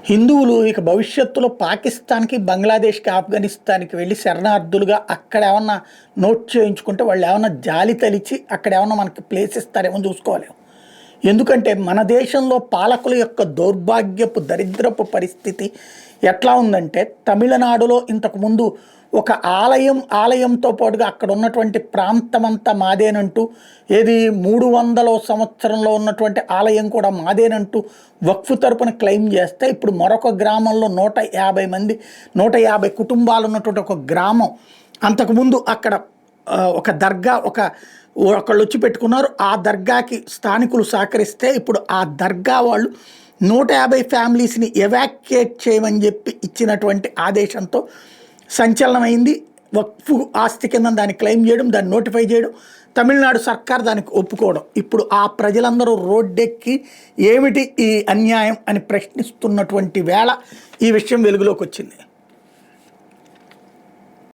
హిందువులు ఇక భవిష్యత్తులో పాకిస్తాన్‌కి, బంగ్లాదేశ్‌కి, ఆఫ్ఘనిస్తాన్‌కి వెళ్లి శరణార్థులుగా అక్కడ ఏమన్నా నోట్ చేయించుకుంటే వాళ్ళు ఏమన్నా జాలి తలిచి అక్కడ ఏమన్నా మనకి ప్లేస్ ఇస్తారేమో చూసుకోవాలేమో. ఎందుకంటే మన దేశంలో పాలకుల యొక్క దౌర్భాగ్యపు, దరిద్రపు పరిస్థితి ఎట్లా ఉందంటే తమిళనాడులో ఇంతకుముందు ఒక ఆలయంతో పాటుగా అక్కడ ఉన్నటువంటి ప్రాంతమంతా మాదేనంటూ ఏది 300వ సంవత్సరంలో ఉన్నటువంటి ఆలయం కూడా మాదేనంటూ వక్ఫ్ తరపున క్లెయిమ్ చేస్తే ఇప్పుడు మరొక గ్రామంలో 150 మంది 150 కుటుంబాలు ఉన్నటువంటి ఒక గ్రామం అంతకుముందు అక్కడ ఒక దర్గా ఒకళ్ళు వచ్చి పెట్టుకున్నారు. ఆ దర్గాకి స్థానికులు సహకరిస్తే ఇప్పుడు ఆ దర్గా వాళ్ళు 150 ఫ్యామిలీస్ని ఎవాక్యుయేట్ చేయమని చెప్పి ఇచ్చినటువంటి ఆదేశంతో సంచలనమైంది. వక్ఫ్ ఆస్తి కింద దాన్ని క్లెయిమ్ చేయడం, దాన్ని నోటిఫై చేయడం, తమిళనాడు సర్కార్ దానికి ఒప్పుకోవడం. ఇప్పుడు ఆ ప్రజలందరూ రోడ్డెక్కి ఏమిటి ఈ అన్యాయం అని ప్రశ్నిస్తున్నటువంటి వేళ ఈ విషయం వెలుగులోకి వచ్చింది.